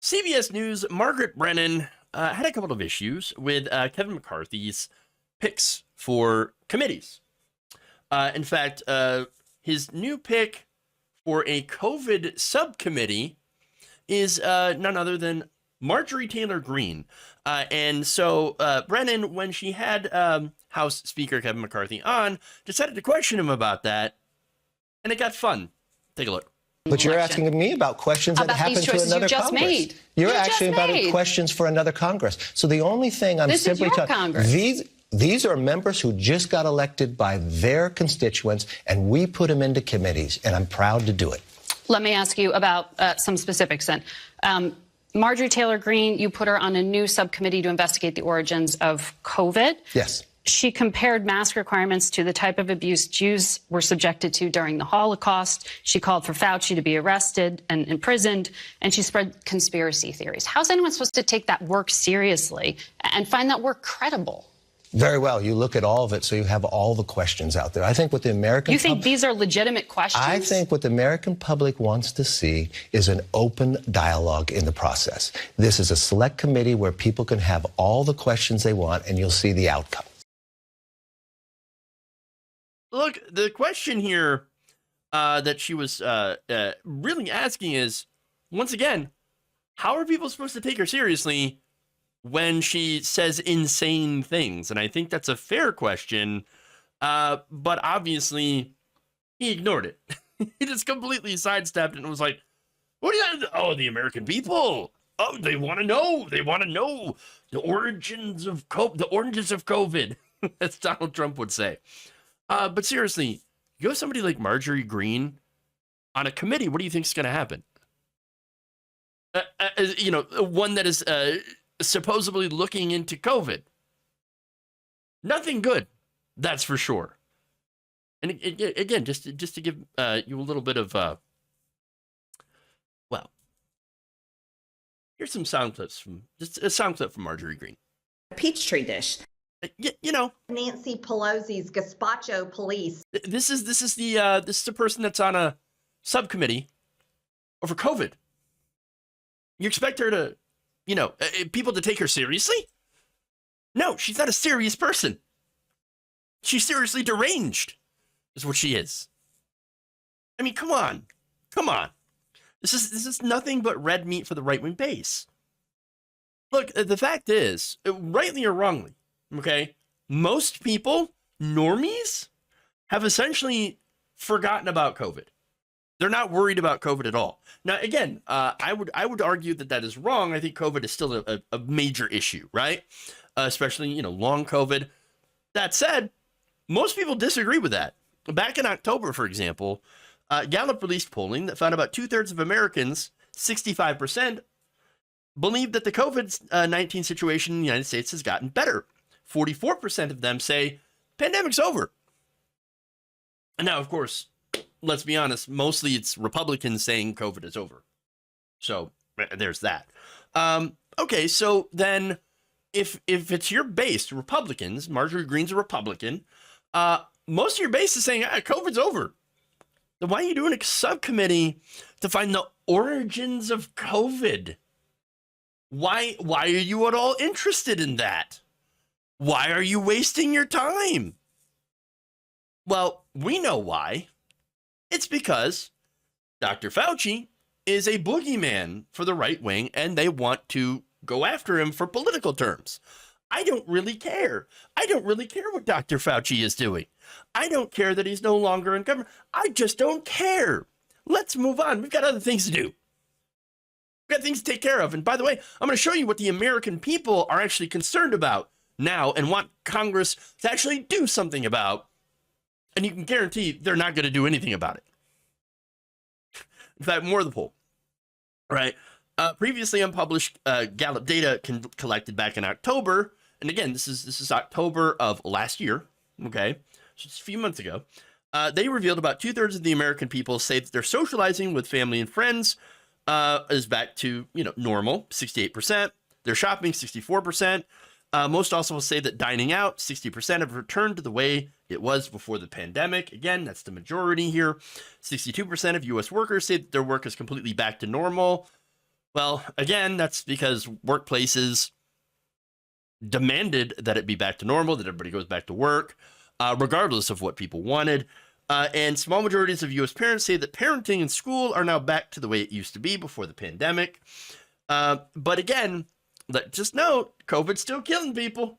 CBS News' Margaret Brennan had a couple of issues with Kevin McCarthy's picks for committees. In fact, his new pick for a COVID subcommittee is none other than Marjorie Taylor Greene. And so Brennan, when she had House Speaker Kevin McCarthy on, decided to question him about that, and it got fun. Take a look. But you're asking me about questions that happened to another Congress. You're asking about questions for another Congress. So the only thing I'm simply talking, these are members who just got elected by their constituents, and we put them into committees, and I'm proud to do it. Let me ask you about some specifics then. Marjorie Taylor Greene, you put her on a new subcommittee to investigate the origins of COVID. Yes. She compared mask requirements to the type of abuse Jews were subjected to during the Holocaust. She called for Fauci to be arrested and imprisoned, and she spread conspiracy theories. How's anyone supposed to take that work seriously and find that work credible? Very well. You look at all of it, so you have all the questions out there. I think what the American You think these are legitimate questions? I think what the American public wants to see is an open dialogue in the process. This is a select committee where people can have all the questions they want, and you'll see the outcome. Look, the question here that she was really asking is, once again, how are people supposed to take her seriously when she says insane things? And I think that's a fair question, but obviously he ignored it. He just completely sidestepped and was like, what do you, oh, the American people, oh, they want to know. They want to know the origins of COVID. As Donald Trump would say. But seriously, you have somebody like Marjorie Greene on a committee. What do you think is going to happen? One that is supposedly looking into COVID. Nothing good, that's for sure. And again, just to give you a little bit of, well, here's some sound clips just a sound clip from Marjorie Greene. Peachtree dish. You know, Nancy Pelosi's gazpacho police. This is the person that's on a subcommittee over COVID. You expect her to, people to take her seriously? No, she's not a serious person. She's seriously deranged, is what she is. I mean, come on. This is nothing but red meat for the right-wing base. Look, the fact is, rightly or wrongly, okay, most people, normies, have essentially forgotten about COVID. They're not worried about COVID at all. Now, again, I would argue that is wrong. I think COVID is still a major issue, right? Especially, long COVID. That said, most people disagree with that. Back in October, for example, Gallup released polling that found about 2/3 of Americans, 65%, believe that the COVID-19 situation in the United States has gotten better. 44% of them say pandemic's over. And now, of course, let's be honest, mostly it's Republicans saying COVID is over. So there's that. Okay, so then if it's your base, Republicans, Marjorie Greene's a Republican, most of your base is saying COVID's over. Then why are you doing a subcommittee to find the origins of COVID? Why are you at all interested in that? Why are you wasting your time? Well, we know why. It's because Dr. Fauci is a boogeyman for the right wing, and they want to go after him for political terms. I don't really care. I don't really care what Dr. Fauci is doing. I don't care that he's no longer in government. I just don't care. Let's move on. We've got other things to do. We've got things to take care of. And by the way, I'm going to show you what the American people are actually concerned about now and want Congress to actually do something about. And you can guarantee they're not going to do anything about it. In fact, more of the poll, right? Previously unpublished Gallup data collected back in October. And again, this is October of last year. Okay. So it's a few months ago. They revealed about 2/3 of the American people say that they're socializing with family and friends is back to, normal, 68%. They're shopping, 64%. Most also will say that dining out, 60% have returned to the way it was before the pandemic. Again, that's the majority here. 62% of U.S. workers say that their work is completely back to normal. Well, again, that's because workplaces demanded that it be back to normal, that everybody goes back to work, regardless of what people wanted. And small majorities of U.S. parents say that parenting and school are now back to the way it used to be before the pandemic. But again, just note, COVID's still killing people.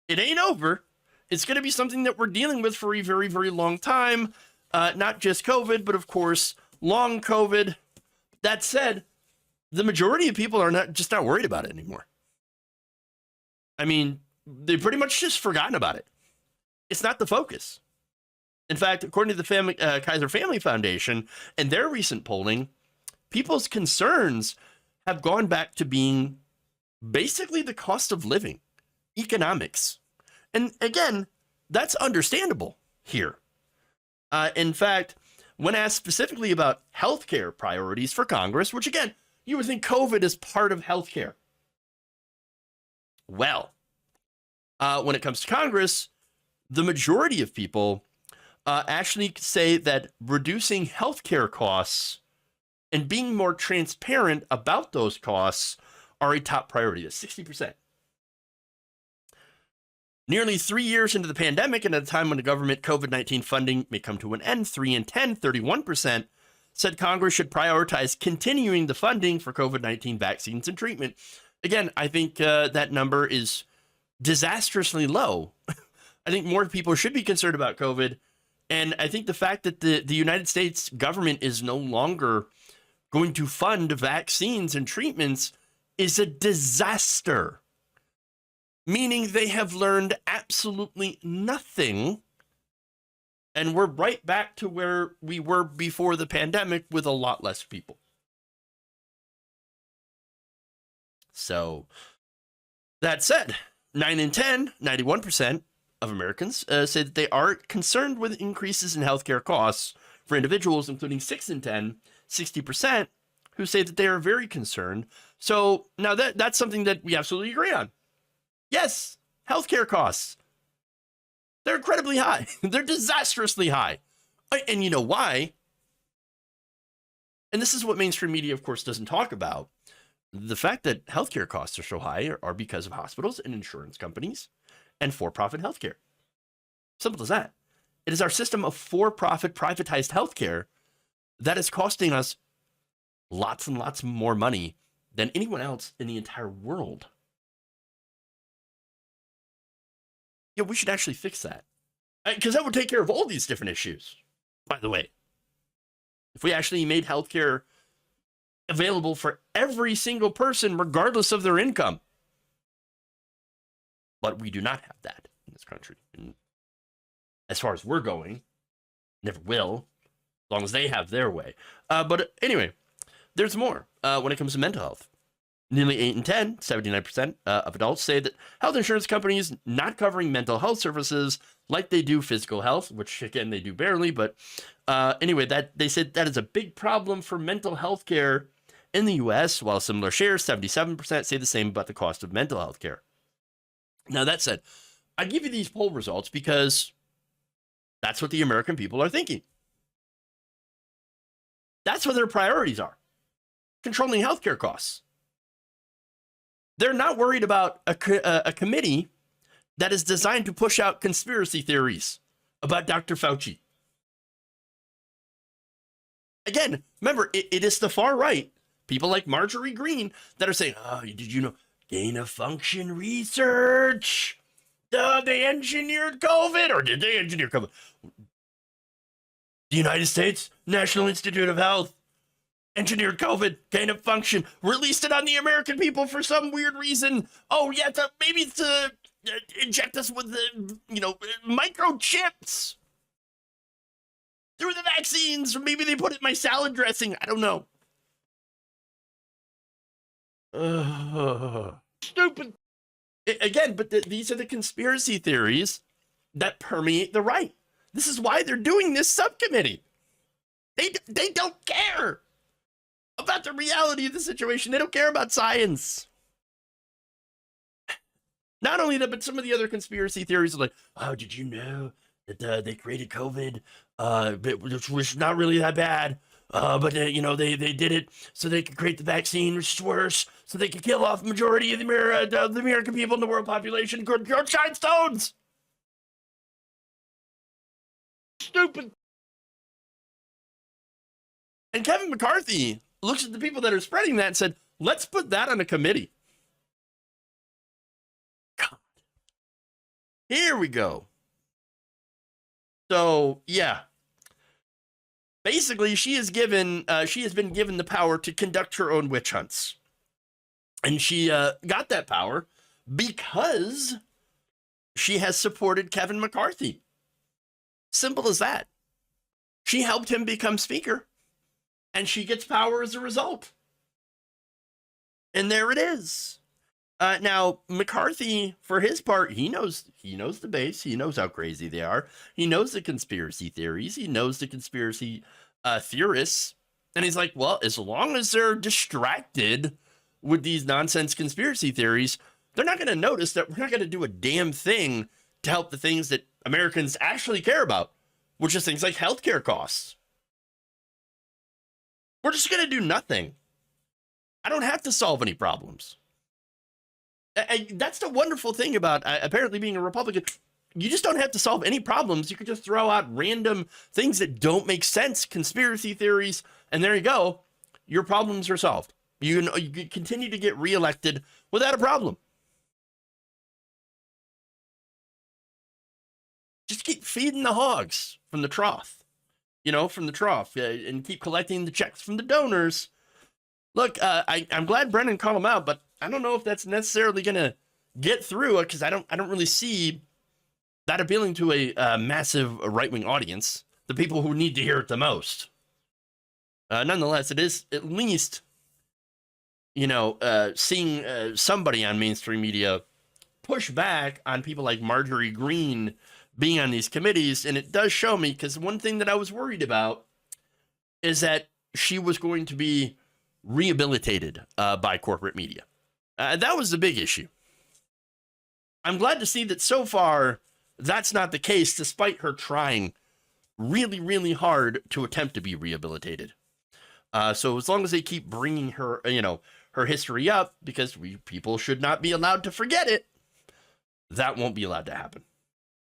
It ain't over. It's going to be something that we're dealing with for a very, very long time. Not just COVID, but of course, long COVID. That said, the majority of people are not worried about it anymore. I mean, they've pretty much just forgotten about it. It's not the focus. In fact, according to the Kaiser Family Foundation and their recent polling, people's concerns have gone back to being basically the cost of living, economics. And again, that's understandable here. In fact, when asked specifically about healthcare priorities for Congress, which again, you would think COVID is part of healthcare. Well, when it comes to Congress, the majority of people actually say that reducing healthcare costs and being more transparent about those costs are a top priority. That's 60%. Nearly 3 years into the pandemic and at a time when the government COVID-19 funding may come to an end, 3 in 10, 31%, said Congress should prioritize continuing the funding for COVID-19 vaccines and treatment. Again, I think that number is disastrously low. I think more people should be concerned about COVID. And I think the fact that the United States government is no longer going to fund vaccines and treatments is a disaster. Meaning they have learned absolutely nothing. And we're right back to where we were before the pandemic with a lot less people. So that said, 9 in 10, 91% of Americans say that they are concerned with increases in healthcare costs for individuals, including 6 in 10, 60%, who say that they are very concerned. So now that's something that we absolutely agree on. Yes, healthcare costs. They're incredibly high. They're disastrously high. And you know why? And this is what mainstream media, of course, doesn't talk about. The fact that healthcare costs are so high are because of hospitals and insurance companies and for-profit healthcare. Simple as that. It is our system of for-profit privatized healthcare that is costing us lots and lots more money than anyone else in the entire world. Yeah, we should actually fix that. Because that would take care of all these different issues, by the way. If we actually made healthcare available for every single person, regardless of their income. But we do not have that in this country. And as far as we're going, never will, as long as they have their way. But anyway, there's more when it comes to mental health. Nearly 8 in 10, 79% of adults say that health insurance companies not covering mental health services like they do physical health, which again, they do barely. But anyway, that they said that is a big problem for mental health care in the U.S., while similar shares, 77%, say the same about the cost of mental health care. Now, that said, I give you these poll results because that's what the American people are thinking. That's what their priorities are. Controlling healthcare costs. They're not worried about a committee that is designed to push out conspiracy theories about Dr. Fauci. Again, remember, it is the far right, people like Marjorie Greene, that are saying, oh, did you know, gain-of-function research? They engineered COVID, or did they engineer COVID? The United States National Institute of Health engineered COVID, gain-of-function, released it on the American people for some weird reason. Oh, yeah, maybe to inject us with, microchips through the vaccines, or maybe they put it in my salad dressing. I don't know. Stupid. Again, but these are the conspiracy theories that permeate the right. This is why they're doing this subcommittee. They don't care about the reality of the situation. They don't care about science. Not only that, but some of the other conspiracy theories are like, oh, did you know that they created COVID, which was not really that bad? you know, they did it so they could create the vaccine, which is worse, so they could kill off the majority of the American people in the world population. Good Stones. Stupid. And Kevin McCarthy looks at the people that are spreading that and said, let's put that on a committee. God. Here we go. So, yeah. Basically, she has been given the power to conduct her own witch hunts. And she got that power because she has supported Kevin McCarthy. Simple as that. She helped him become speaker, and she gets power as a result. And there it is. Now, McCarthy, for his part, he knows the base. He knows how crazy they are. He knows the conspiracy theories. He knows the conspiracy theorists. And he's like, well, as long as they're distracted with these nonsense conspiracy theories, they're not going to notice that we're not going to do a damn thing to help the things that Americans actually care about, which is things like healthcare costs. We're just going to do nothing. I don't have to solve any problems. That's the wonderful thing about apparently being a Republican. You just don't have to solve any problems. You could just throw out random things that don't make sense, conspiracy theories, and there you go. Your problems are solved. You can continue to get reelected without a problem. Just keep feeding the hogs from the trough, and keep collecting the checks from the donors. Look, I'm glad Brennan called him out, but I don't know if that's necessarily going to get through because I don't really see that appealing to a massive right-wing audience, the people who need to hear it the most. Nonetheless, it is at least, seeing somebody on mainstream media push back on people like Marjorie Greene being on these committees, and it does show me, because one thing that I was worried about is that she was going to be rehabilitated by corporate media. That was the big issue. I'm glad to see that so far that's not the case, despite her trying really, really hard to attempt to be rehabilitated. So as long as they keep bringing her, her history up, because people should not be allowed to forget it, that won't be allowed to happen.